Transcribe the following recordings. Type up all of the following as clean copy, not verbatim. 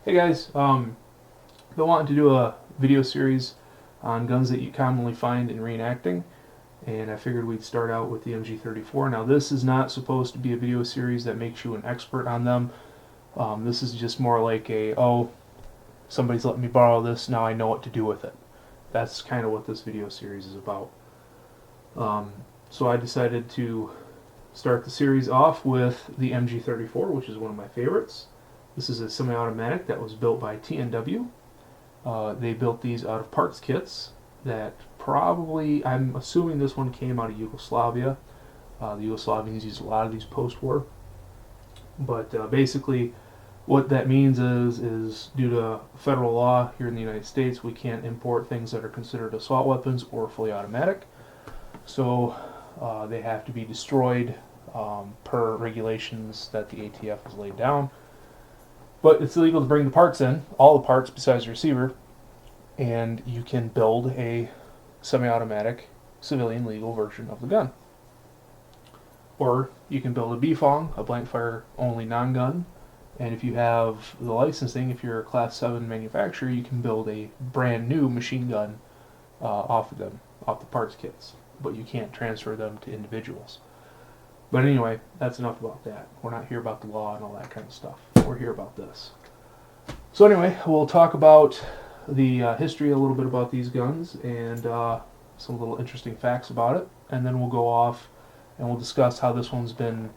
Hey guys, been wanting to do a video series on guns that you commonly find in reenacting, and I figured we'd start out with the MG34. Now this is not supposed to be a video series that makes you an expert on them. This is just more like oh, somebody's letting me borrow this, now I know what to do with it. That's kind of what this video series is about. Um, so I decided to start the series off with the MG34, which is one of my favorites. This is a semi-automatic that was built by TNW. They built these out of parts kits that probably, I'm assuming this one came out of Yugoslavia. The Yugoslavians used a lot of these post-war. But basically what that means is due to federal law here in the United States, we can't import things that are considered assault weapons or fully automatic. So they have to be destroyed per regulations that the ATF has laid down. But it's illegal to bring the parts in, all the parts besides the receiver, and you can build a semi-automatic civilian legal version of the gun. Or you can build a BFONG, a blank fire only non-gun, and if you have the licensing, if you're a Class 7 manufacturer, you can build a brand new machine gun off of them, off the parts kits, but you can't transfer them to individuals. But anyway, that's enough about that. We're not here about the law and all that kind of stuff. We're here about this. So anyway, we'll talk about the history, a little bit about these guns, and some little interesting facts about it. And then we'll go off and we'll discuss how this one's been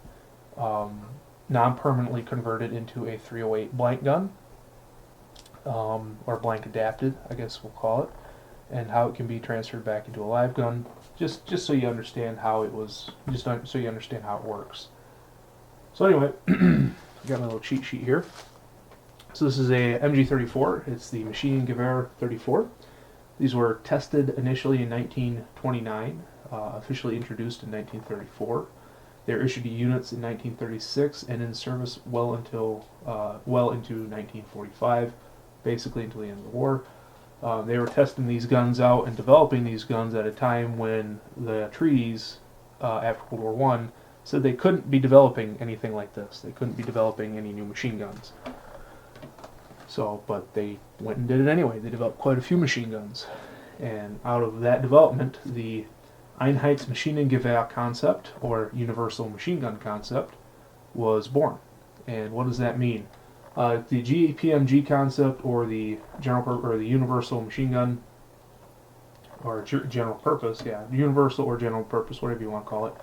non-permanently converted into a 308 blank gun, or blank adapted, I guess we'll call it, and how it can be transferred back into a live gun. Just so you understand how it was, so you understand how it works. So anyway, I got my little cheat sheet here. So this is a MG34. It's the Machine Gewehr 34. These were tested initially in 1929, officially introduced in 1934. They were issued to units in 1936 and in service well into 1945, basically until the end of the war. They were testing these guns out and developing these guns at a time when the treaties after World War I said they couldn't be developing anything like this. They couldn't be developing any new machine guns. So, but they went and did it anyway. They developed quite a few machine guns. And out of that development, the Einheitsmaschinengewehr concept, or universal machine gun concept, was born. And what does that mean? The GPMG concept, or the universal machine gun, or general purpose, universal or general purpose, whatever you want to call it.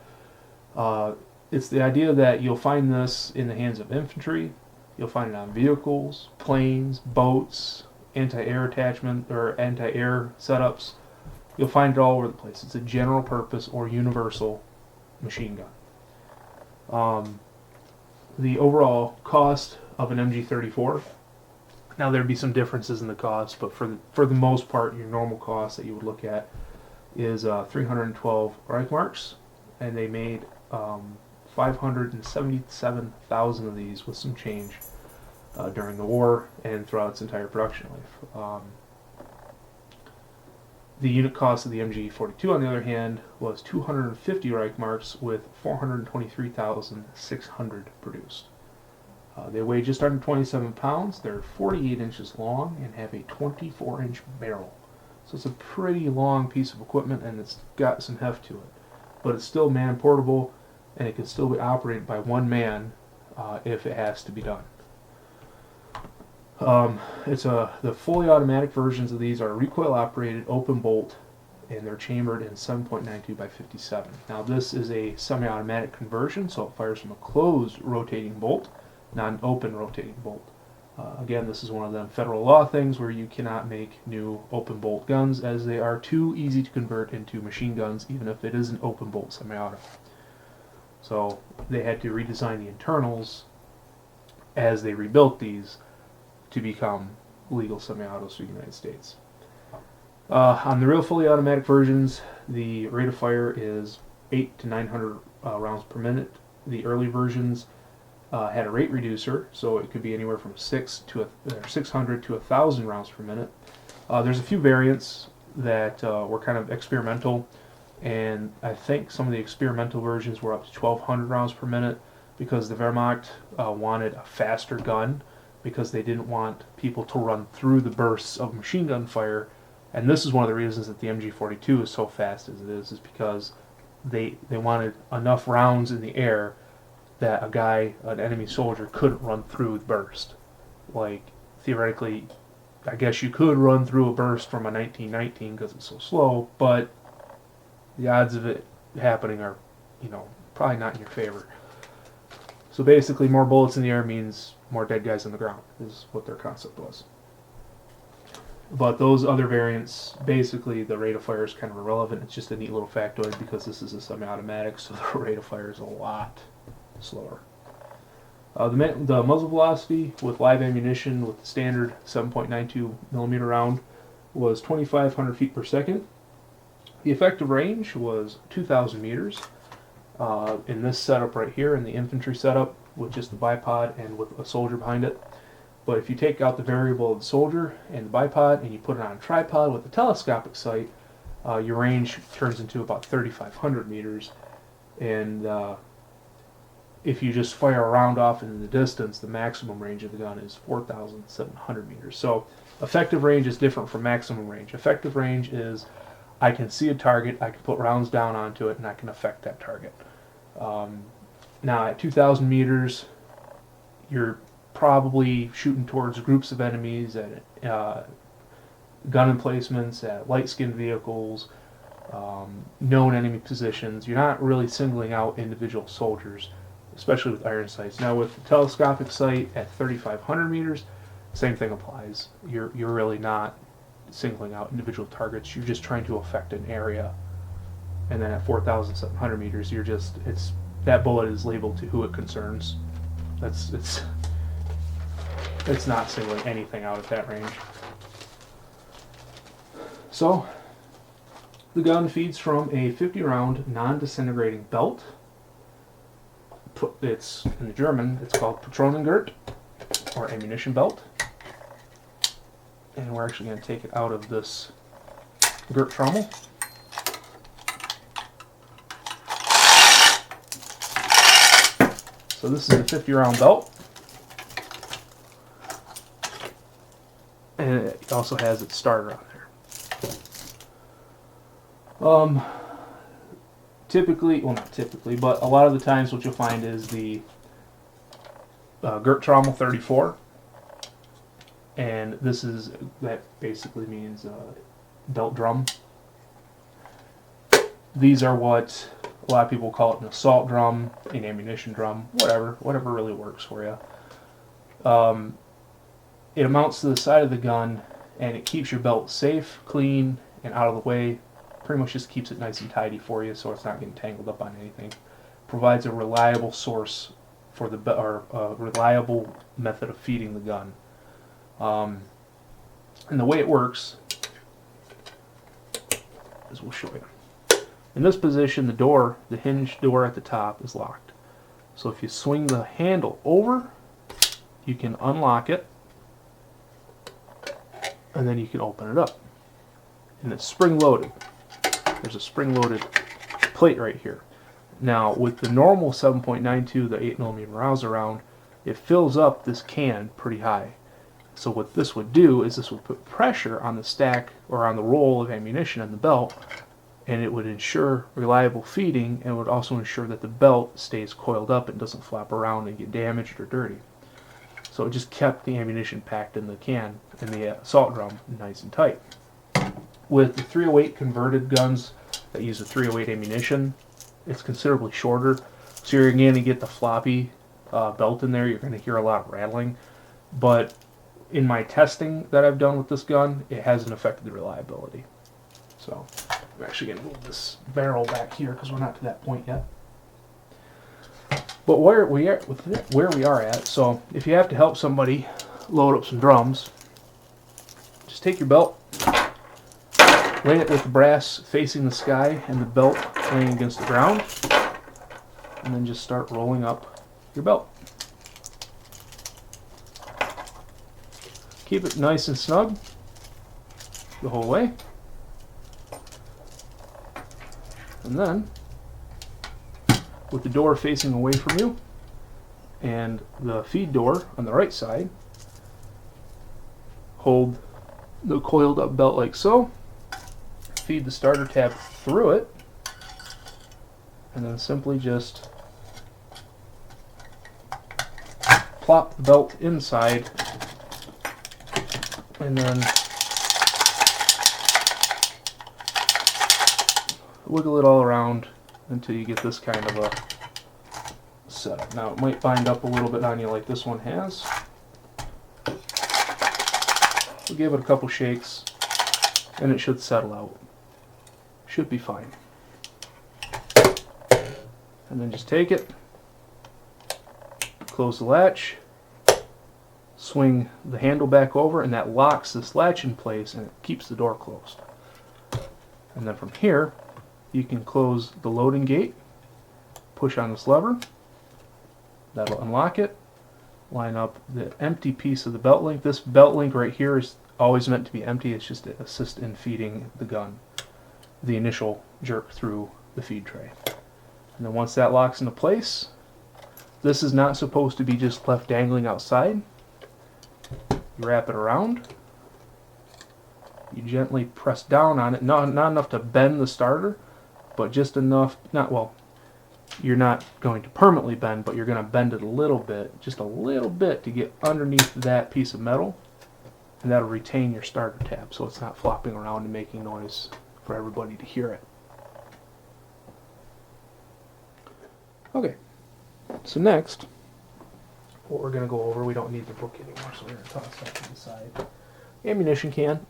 It's the idea that you'll find this in the hands of infantry, you'll find it on vehicles, planes, boats, anti-air attachment or anti-air setups. You'll find it all over the place. It's a general purpose or universal machine gun. The overall cost of an MG34. Now there'd be some differences in the cost, but for the most part, your normal cost that you would look at is 312 Reichmarks, and they made 577,000 of these with some change during the war and throughout its entire production life. The unit cost of the MG42, on the other hand, was 250 Reichmarks with 423,600 produced. They weigh just under 27 pounds. They're 48 inches long and have a 24-inch barrel. So it's a pretty long piece of equipment, and it's got some heft to it. But it's still man-portable, and it can still be operated by one man if it has to be done. The fully automatic versions of these are recoil-operated, open bolt, and they're chambered in 7.92 by 57. Now this is a semi-automatic conversion, so it fires from a closed rotating bolt, not an open rotating bolt. Again, this is one of them federal law things where you cannot make new open bolt guns, as they are too easy to convert into machine guns, even if it is an open bolt semi-auto. So they had to redesign the internals as they rebuilt these to become legal semi-autos for the United States. On the real fully automatic versions, the rate of fire is 800 to 900 rounds per minute. The early versions had a rate reducer, so it could be anywhere from 600 to 1,000 rounds per minute. There's a few variants that were kind of experimental, and I think some of the experimental versions were up to 1,200 rounds per minute because the Wehrmacht wanted a faster gun because they didn't want people to run through the bursts of machine gun fire. And this is one of the reasons that the MG42 is so fast as it is because they wanted enough rounds in the air that an enemy soldier, couldn't run through the burst. Like, theoretically, I guess you could run through a burst from a 1919 because it's so slow, but the odds of it happening are, probably not in your favor. So basically, more bullets in the air means more dead guys on the ground, is what their concept was. But those other variants, basically, the rate of fire is kind of irrelevant. It's just a neat little factoid because this is a semi-automatic, so the rate of fire is a lot slower. The muzzle velocity with live ammunition with the standard 7.92 millimeter round was 2,500 feet per second. The effective range was 2,000 meters. In this setup right here, in the infantry setup, with just the bipod and with a soldier behind it. But if you take out the variable of the soldier and the bipod and you put it on a tripod with a telescopic sight, your range turns into about 3,500 meters. And if you just fire a round off into the distance, the maximum range of the gun is 4,700 meters. So effective range is different from maximum range. Effective range is I can see a target, I can put rounds down onto it, and I can affect that target. Now at 2,000 meters, you're probably shooting towards groups of enemies at gun emplacements, at light-skinned vehicles, known enemy positions. You're not really singling out individual soldiers, especially with iron sights. Now with the telescopic sight at 3,500 meters, same thing applies. You're really not singling out individual targets. You're just trying to affect an area. And then at 4,700 meters, that bullet is labeled to who it concerns. It's not singling anything out at that range. So the gun feeds from a 50-round non-disintegrating belt. It's in the German. It's called Patronengurt, or ammunition belt. And we're actually going to take it out of this Gurt trommel. So this is a 50-round belt. And it also has its starter on there. Typically, well, not typically, but a lot of the times what you'll find is the Gurt trommel 34. And that basically means belt drum. These are what a lot of people call it an assault drum, an ammunition drum, whatever really works for you. It mounts to the side of the gun, and it keeps your belt safe, clean, and out of the way. Pretty much just keeps it nice and tidy for you, so it's not getting tangled up on anything. Provides a reliable source for a reliable method of feeding the gun. And the way it works is we'll show you. In this position, the hinge door at the top is locked. So if you swing the handle over, you can unlock it, and then you can open it up. And it's spring-loaded. There's a spring-loaded plate right here. Now, with the normal 7.92, the 8mm rounds around, it fills up this can pretty high. So what this would do is this would put pressure on the stack or on the roll of ammunition in the belt, and it would ensure reliable feeding, and would also ensure that the belt stays coiled up and doesn't flop around and get damaged or dirty. So it just kept the ammunition packed in the can, in the assault drum, nice and tight. With the 308 converted guns that use the 308 ammunition, it's considerably shorter, so you're going to get the floppy belt in there. You're going to hear a lot of rattling, but in my testing that I've done with this gun, it hasn't affected the reliability. So I'm actually going to move this barrel back here because we're not to that point yet. But where we are at, so if you have to help somebody load up some drums, just take your belt, lay it with the brass facing the sky and the belt laying against the ground, and then just start rolling up your belt. Keep it nice and snug the whole way. And then, with the door facing away from you and the feed door on the right side, hold the coiled up belt like so, feed the starter tab through it, and then simply just plop the belt inside, and then wiggle it all around until you get this kind of a setup. Now it might bind up a little bit on you like this one has. We'll give it a couple shakes and it should settle out. Should be fine. And then just take it, close the latch, swing the handle back over, and that locks this latch in place and it keeps the door closed. And then from here you can close the loading gate, push on this lever, that'll unlock it, line up the empty piece of the belt link. This belt link right here is always meant to be empty. It's just to assist in feeding the gun, the initial jerk through the feed tray. And then once that locks into place, this is not supposed to be just left dangling outside. You wrap it around, you gently press down on it, not enough to bend the starter, but just enough, you're not going to permanently bend, but you're going to bend it a little bit, just a little bit, to get underneath that piece of metal, and that'll retain your starter tab so it's not flopping around and making noise for everybody to hear it. Okay, so next, what we're going to go over, we don't need the book anymore, so we're going to toss that to the side. Ammunition can.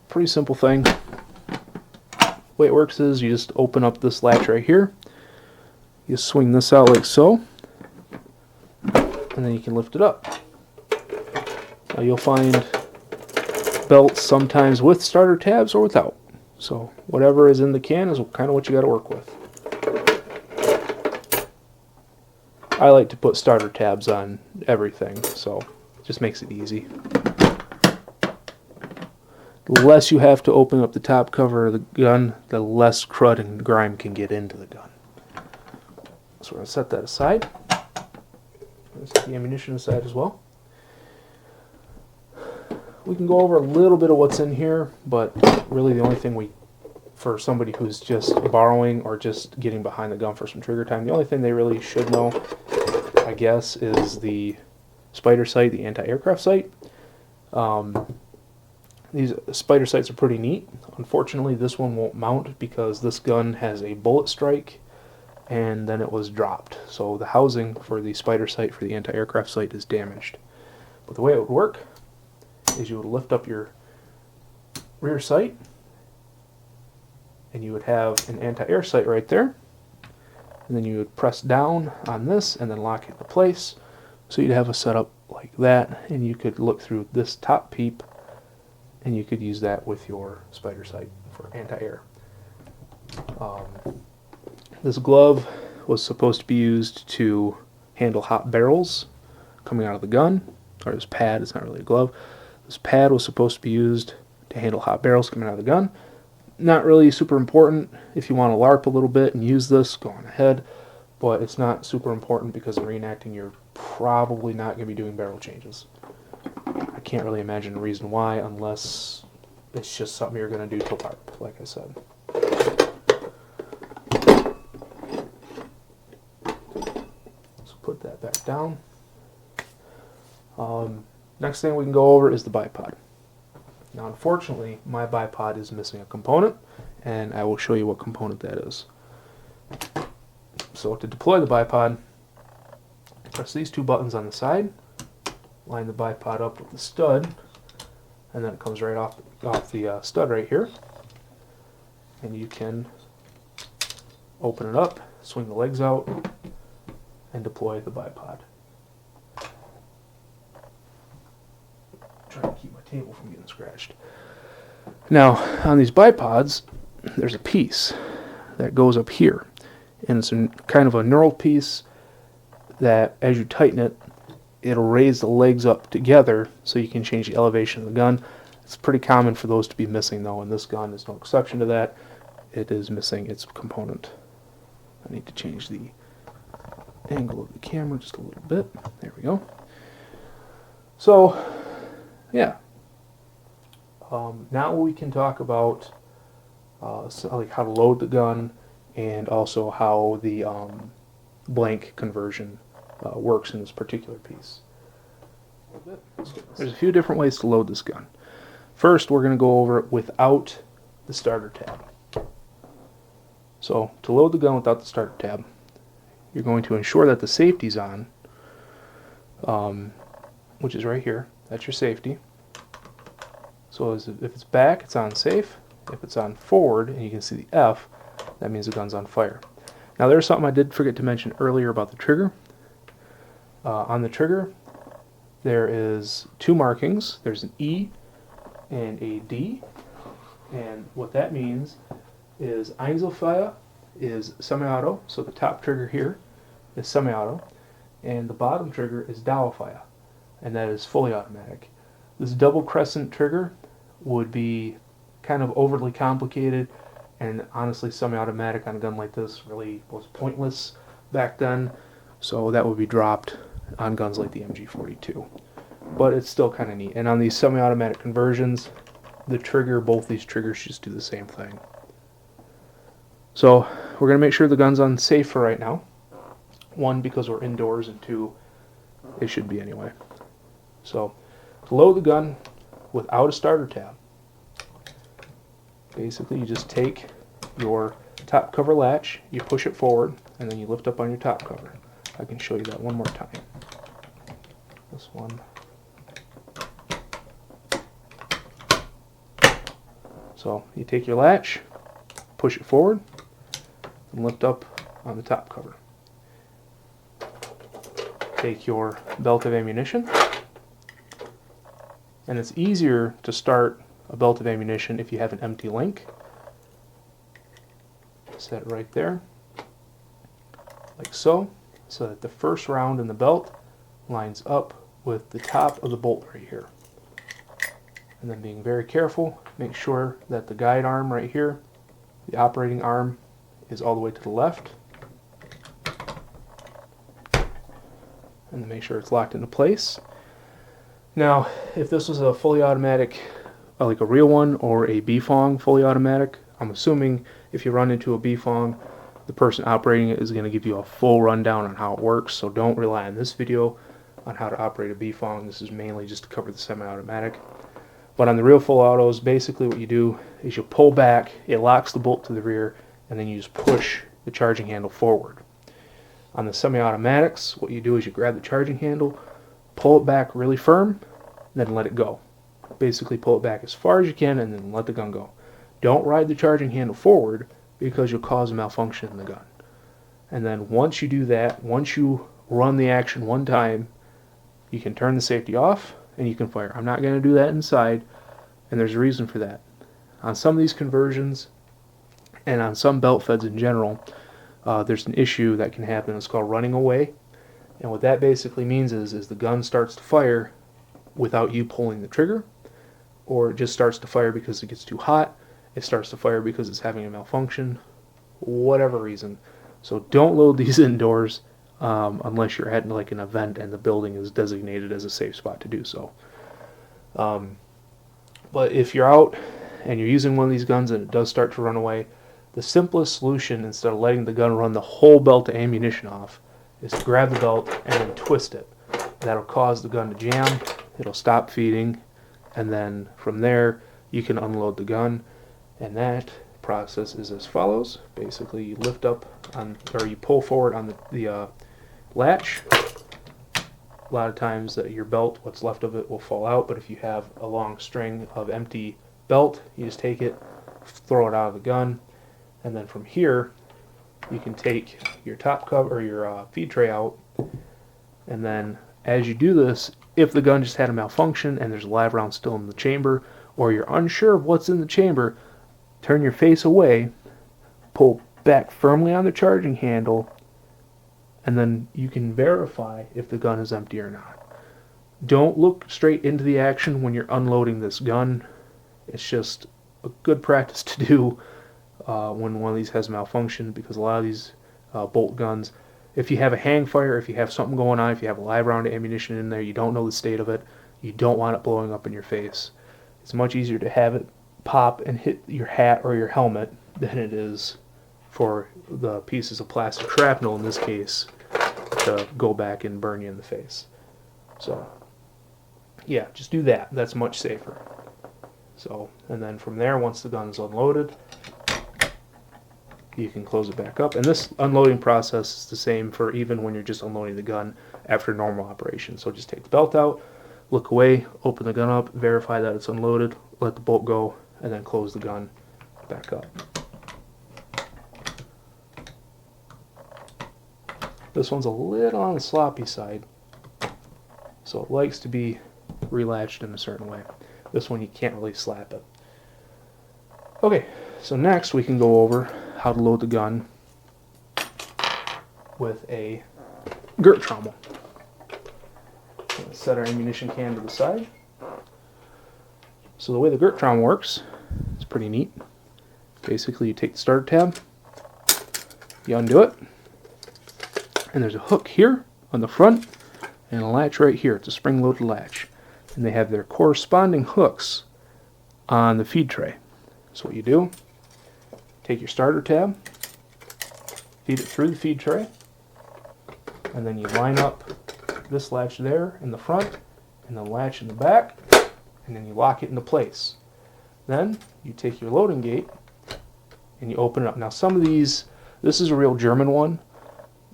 Pretty simple thing. The way it works is you just open up this latch right here, you swing this out like so, and then you can lift it up. Now you'll find belts sometimes with starter tabs or without, so whatever is in the can is kind of what you got to work with. I like to put starter tabs on everything, so it just makes it easy. The less you have to open up the top cover of the gun, the less crud and grime can get into the gun. So we're going to set that aside. Let's set the ammunition aside as well. We can go over a little bit of what's in here, but really the only thing for somebody who's just borrowing or just getting behind the gun for some trigger time, the only thing they really should know, I guess, is the spider sight, the anti-aircraft sight. These spider sights are pretty neat. Unfortunately, this one won't mount because this gun has a bullet strike and then it was dropped. So the housing for the spider sight for the anti-aircraft sight is damaged. But the way it would work is you would lift up your rear sight and you would have an anti-air sight right there. And then you would press down on this and then lock it into place. So you'd have a setup like that, and you could look through this top peep and you could use that with your spider sight for anti-air. This glove was supposed to be used to handle hot barrels coming out of the gun, or this pad, it's not really a glove. This pad was supposed to be used to handle hot barrels coming out of the gun. Not really super important. If you want to LARP a little bit and use this, go on ahead, but it's not super important because in reenacting you're probably not going to be doing barrel changes. I can't really imagine a reason why unless it's just something you're going to do to LARP, like I said. So put that back down. Next thing we can go over is the bipod. Now unfortunately my bipod is missing a component, and I will show you what component that is. So to deploy the bipod, press these two buttons on the side, line the bipod up with the stud, and then it comes right off the stud right here, and you can open it up, swing the legs out, and deploy the bipod. Try to keep my table from getting scratched. Now on these bipods there's a piece that goes up here, and it's kind of a knurled piece that as you tighten it, it'll raise the legs up together so you can change the elevation of the gun. It's pretty common for those to be missing though, and this gun is no exception to that. It is missing its component. I need to change the angle of the camera just a little bit. There we go. So yeah, Now we can talk about like how to load the gun, and also how the blank conversion works in this particular piece. There's a few different ways to load this gun. First, we're going to go over it without the starter tab. So to load the gun without the starter tab, you're going to ensure that the safety's on, which is right here. That's your safety. So if it's back, it's on safe. If it's on forward, and you can see the F, that means the gun's on fire. Now there's something I did forget to mention earlier about the trigger. On the trigger, there is two markings. There's an E and a D. And what that means is Einzelfeuer is semi-auto, so the top trigger here is semi-auto, and the bottom trigger is Dauerfeuer, and that is fully automatic. This double crescent trigger would be kind of overly complicated, and honestly semi-automatic on a gun like this really was pointless back then, so that would be dropped on guns like the MG42. But it's still kind of neat. And on these semi-automatic conversions, the trigger, both these triggers just do the same thing. So we're going to make sure the gun's on safe for right now. One, because we're indoors, and two, it should be anyway. So to load the gun without a starter tab, basically you just take your top cover latch, you push it forward, and then you lift up on your top cover. I can show you that one more time. This one. So you take your latch, push it forward, and lift up on the top cover. Take your belt of ammunition, and it's easier to start a belt of ammunition if you have an empty link. Set it right there, like so that the first round in the belt lines up with the top of the bolt right here. And then being very careful, make sure that the guide arm right here, the operating arm, is all the way to the left. And then make sure it's locked into place. Now, if this was a fully automatic, like a real one, or a BFONG fully automatic, I'm assuming if you run into a BFONG, the person operating it is going to give you a full rundown on how it works, so don't rely on this video on how to operate a BFONG. This is mainly just to cover the semi-automatic. But on the real full autos, basically what you do is you pull back, it locks the bolt to the rear, and then you just push the charging handle forward. On the semi-automatics, what you do is you grab the charging handle, pull it back really firm, then let it go. Basically pull it back as far as you can and then let the gun go. Don't ride the charging handle forward, because you'll cause a malfunction in the gun. And then once you do that, once you run the action one time, you can turn the safety off and you can fire. I'm not going to do that inside, and there's a reason for that. On some of these conversions, and on some belt feds in general, there's an issue that can happen. It's called running away. And what that basically means is the gun starts to fire without you pulling the trigger, or it just starts to fire because it gets too hot, it starts to fire because it's having a malfunction, whatever reason. So don't load these indoors unless you're at like an event and the building is designated as a safe spot to do so. But if you're out and you're using one of these guns and it does start to run away, the simplest solution, instead of letting the gun run the whole belt of ammunition off, is to grab the belt and then twist it. That'll cause the gun to jam, it'll stop feeding, and then from there you can unload the gun. And that process is as follows. Basically you lift up on, or you pull forward on the latch. A lot of times your belt, what's left of it, will fall out, but if you have a long string of empty belt, you just take it, throw it out of the gun, and then from here you can take your top cover or your feed tray out, and then as you do this, if the gun just had a malfunction and there's a live round still in the chamber, or you're unsure of what's in the chamber, turn your face away, pull back firmly on the charging handle, and then you can verify if the gun is empty or not. Don't look straight into the action when you're unloading this gun. It's just a good practice to do when one of these has malfunction, because a lot of these bolt guns, if you have a hang fire, if you have something going on, if you have a live round of ammunition in there, you don't know the state of it, you don't want it blowing up in your face. It's much easier to have it pop and hit your hat or your helmet than it is for the pieces of plastic shrapnel, in this case, to go back and burn you in the face. So, yeah, just do that. That's much safer. So, and then from there, once the gun is unloaded, you can close it back up. And this unloading process is the same for even when you're just unloading the gun after normal operation. So just take the belt out, look away, open the gun up, verify that it's unloaded, let the bolt go, and then close the gun back up. This one's a little on the sloppy side, so it likes to be relatched in a certain way. This one you can't really slap it. Okay, so next we can go over how to load the gun with a Gert trommel. Let's set our ammunition can to the side. So the way the Gert trommel works, it's pretty neat. Basically you take the starter tab, you undo it, and there's a hook here on the front and a latch right here. It's a spring-loaded latch. And they have their corresponding hooks on the feed tray. So what you do, take your starter tab, feed it through the feed tray, and then you line up this latch there in the front and the latch in the back, and then you lock it into place. Then you take your loading gate and you open it up. Now some of these, this is a real German one.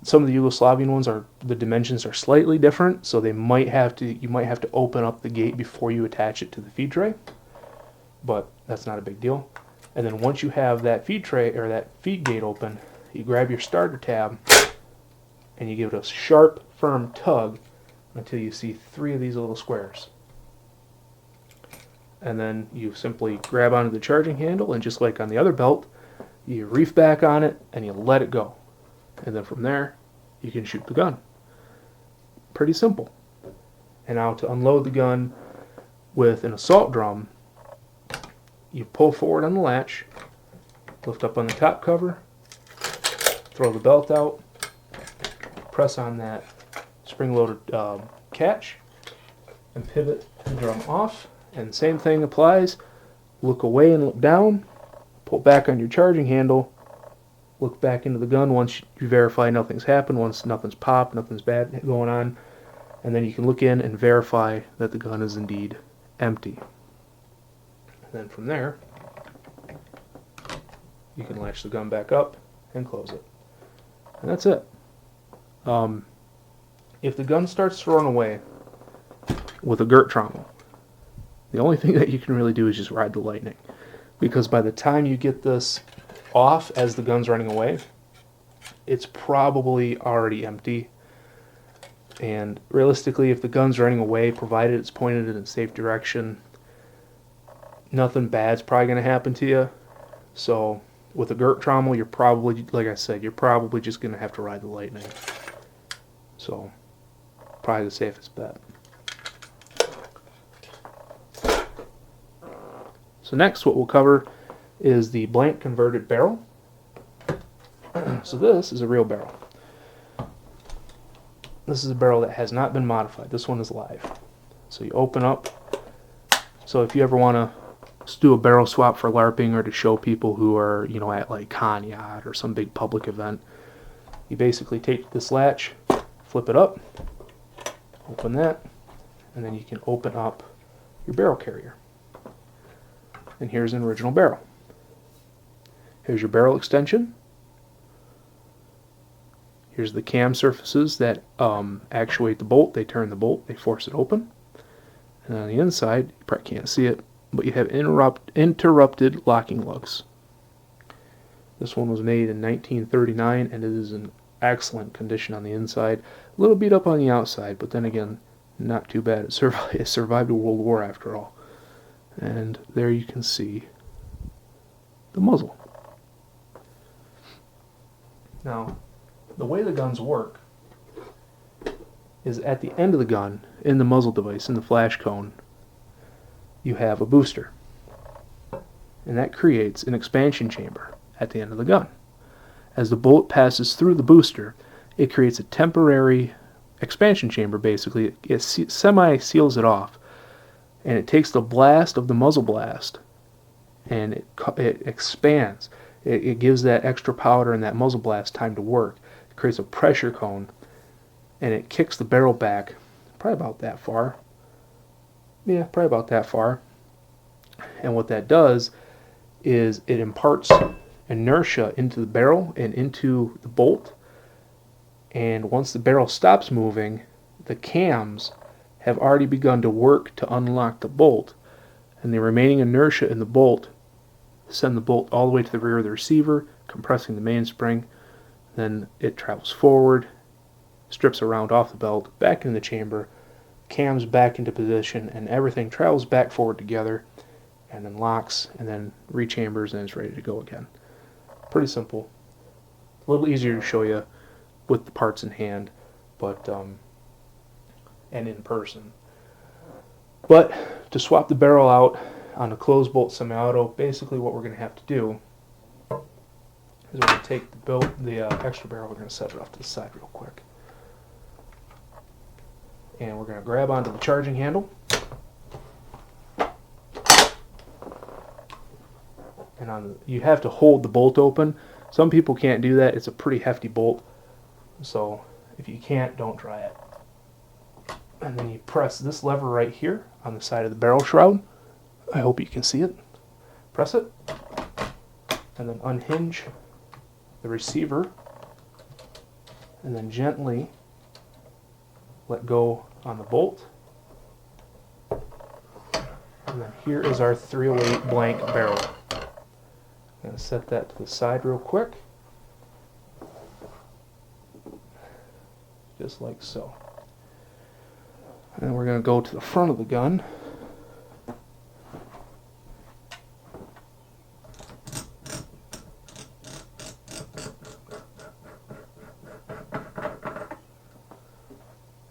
Some of the Yugoslavian ones are, the dimensions are slightly different, so they might have to, you might have to open up the gate before you attach it to the feed tray, but that's not a big deal. And then once you have that feed tray or that feed gate open, you grab your starter tab and you give it a sharp, firm tug until you see 3 of these little squares. And then you simply grab onto the charging handle, and just like on the other belt, you reef back on it and you let it go. And then from there, you can shoot the gun. Pretty simple. And now to unload the gun with an assault drum, you pull forward on the latch, lift up on the top cover, throw the belt out, press on that spring-loaded catch, and pivot the drum off. And same thing applies. Look away and look down, pull back on your charging handle, look back into the gun once you verify nothing's happened, once nothing's popped, nothing's bad going on, and then you can look in and verify that the gun is indeed empty. And then from there, you can latch the gun back up and close it. And that's it. If the gun starts to run away with a Gert trommel, the only thing that you can really do is just ride the lightning. Because by the time you get this off as the gun's running away, it's probably already empty. And realistically, if the gun's running away, provided it's pointed in a safe direction, nothing bad's probably going to happen to you. So with a Gert trommel, you're probably, like I said, you're probably just going to have to ride the lightning. So probably the safest bet. So next what we'll cover is the blank converted barrel. So this is a real barrel. This is a barrel that has not been modified. This one is live. So you open up. So if you ever want to do a barrel swap for LARPing or to show people who are, you know, at like Con Yacht or some big public event, you basically take this latch, flip it up, open that, and then you can open up your barrel carrier. And here's an original barrel. Here's your barrel extension. Here's the cam surfaces that actuate the bolt. They turn the bolt, they force it open. And on the inside, you probably can't see it, but you have interrupted locking lugs. This one was made in 1939, and it is in excellent condition on the inside. A little beat up on the outside, but then again, not too bad. It survived a World War after all. And there you can see the muzzle. Now, the way the guns work is at the end of the gun, in the muzzle device, in the flash cone, you have a booster. And that creates an expansion chamber at the end of the gun. As the bullet passes through the booster, it creates a temporary expansion chamber, basically. It semi-seals it off and it takes the blast of the muzzle blast and it expands. It gives that extra powder and that muzzle blast time to work. It creates a pressure cone, and it kicks the barrel back probably about that far. Yeah, probably about that far. And what that does is it imparts inertia into the barrel and into the bolt. And once the barrel stops moving, the cams have already begun to work to unlock the bolt. And the remaining inertia in the bolt send the bolt all the way to the rear of the receiver, compressing the mainspring. Then it travels forward, strips a round off the belt, back in the chamber, cams back into position, and everything travels back forward together and then locks and then rechambers and it's ready to go again. Pretty simple. A little easier to show you with the parts in hand, but and in person. But to swap the barrel out on a closed bolt semi-auto, basically what we're going to have to do is we're going to take the extra barrel, we're going to set it off to the side real quick. And we're going to grab onto the charging handle. And you have to hold the bolt open. Some people can't do that. It's a pretty hefty bolt. So if you can't, don't try it. And then you press this lever right here on the side of the barrel shroud. I hope you can see it. Press it. And then unhinge the receiver. And then gently let go on the bolt. And then here is our 308 blank barrel. I'm going to set that to the side real quick. Just like so. And then we're going to go to the front of the gun.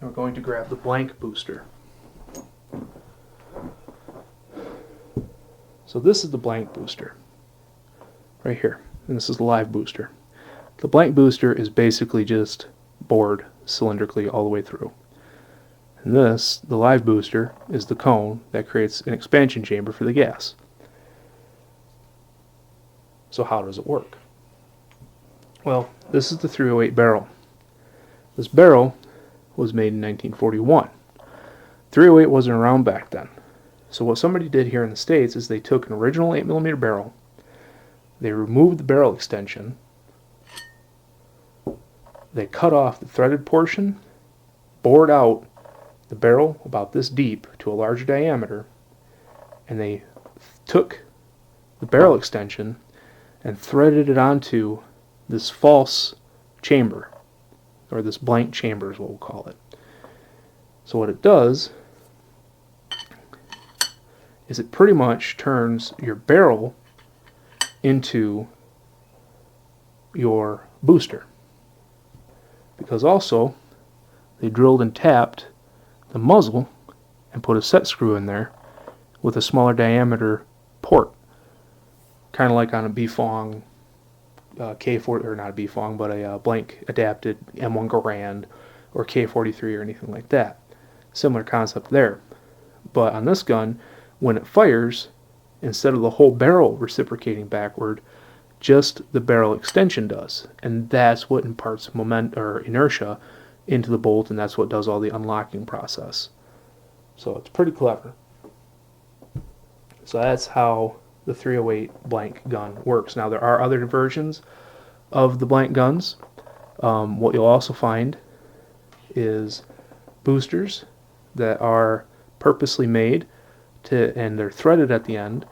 And we're going to grab the blank booster. So this is the blank booster. Right here. And this is the live booster. The blank booster is basically just bored cylindrically all the way through. And this, the live booster, is the cone that creates an expansion chamber for the gas. So how does it work? Well, this is the 308 barrel. This barrel was made in 1941. 308 wasn't around back then. So what somebody did here in the States is they took an original 8mm barrel, they removed the barrel extension, they cut off the threaded portion, bored out the barrel about this deep to a larger diameter, and they took the barrel extension and threaded it onto this false chamber, or this blank chamber is what we'll call it. So what it does is it pretty much turns your barrel into your booster. Because also they drilled and tapped the muzzle and put a set screw in there with a smaller diameter port, kind of like on a Bfong K40, or not a Bfong, but a blank adapted M1 Garand or K43 or anything like that. Similar concept there. But on this gun, when it fires, instead of the whole barrel reciprocating backward, just the barrel extension does, and that's what imparts moment or inertia into the bolt, and that's what does all the unlocking process. So it's pretty clever. So that's how the 308 blank gun works. Now there are other versions of the blank guns. What you'll also find is boosters that are purposely made and they're threaded at the end.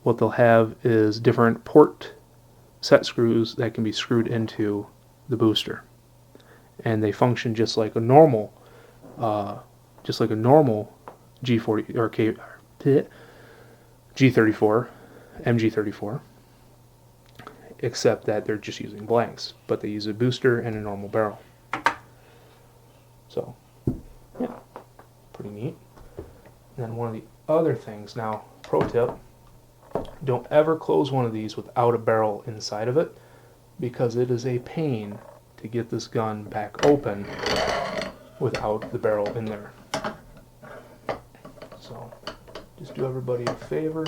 What they'll have is different port set screws that can be screwed into the booster, and they function just like a normal G40 or G34, MG34, except that they're just using blanks, but they use a booster and a normal barrel. So, yeah, pretty neat. And then one of the other things, now, pro tip, don't ever close one of these without a barrel inside of it, because it is a pain to get this gun back open without the barrel in there. So just do everybody a favor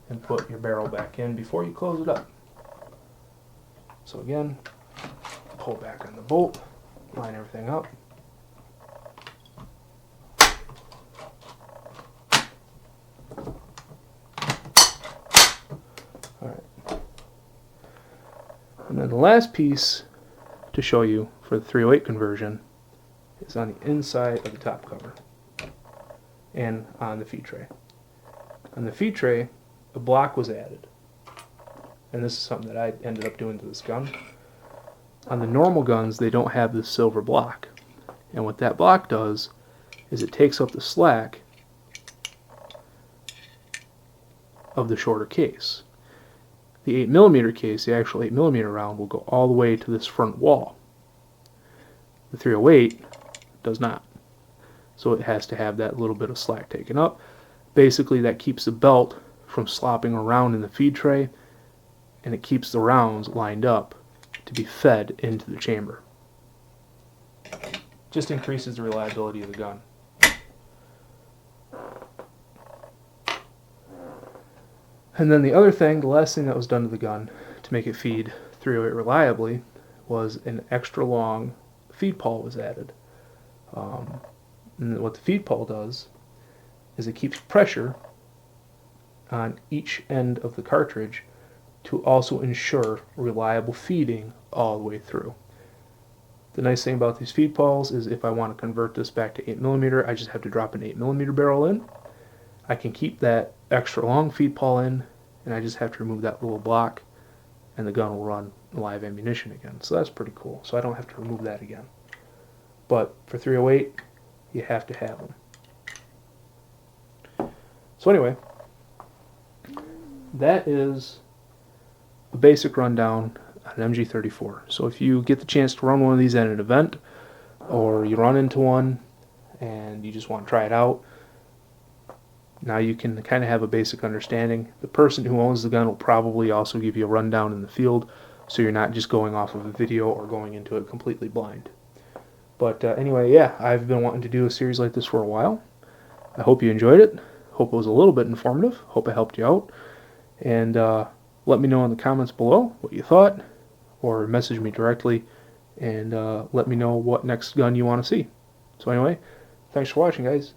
and put your barrel back in before you close it up. So again, pull back on the bolt, line everything up. Alright. And then the last piece to show you for the 308 conversion is on the inside of the top cover and on the feed tray. On the feed tray, a block was added, and this is something that I ended up doing to this gun. On the normal guns, they don't have this silver block, and what that block does is it takes up the slack of the shorter case. The 8mm case, the actual 8mm round, will go all the way to this front wall. The 308 does not, so it has to have that little bit of slack taken up. Basically, that keeps the belt from slopping around in the feed tray, and it keeps the rounds lined up to be fed into the chamber. Just increases the reliability of the gun. And then the other thing, the last thing that was done to the gun to make it feed 308 reliably, was an extra long feed pawl was added. And what the feed pawl does is it keeps pressure on each end of the cartridge to also ensure reliable feeding all the way through. The nice thing about these feed pawls is if I want to convert this back to 8mm, I just have to drop an 8mm barrel in. I can keep that extra long feed pawl in, and I just have to remove that little block, and the gun will run live ammunition again. So that's pretty cool. So I don't have to remove that again. But for 308, you have to have them. So anyway, that is a basic rundown on an MG34. So if you get the chance to run one of these at an event, or you run into one and you just want to try it out, now you can kind of have a basic understanding. The person who owns the gun will probably also give you a rundown in the field, so you're not just going off of a video or going into it completely blind. But anyway, yeah, I've been wanting to do a series like this for a while. I hope you enjoyed it. Hope it was a little bit informative. Hope I helped you out. And let me know in the comments below what you thought, or message me directly and let me know what next gun you want to see. So anyway, thanks for watching, guys.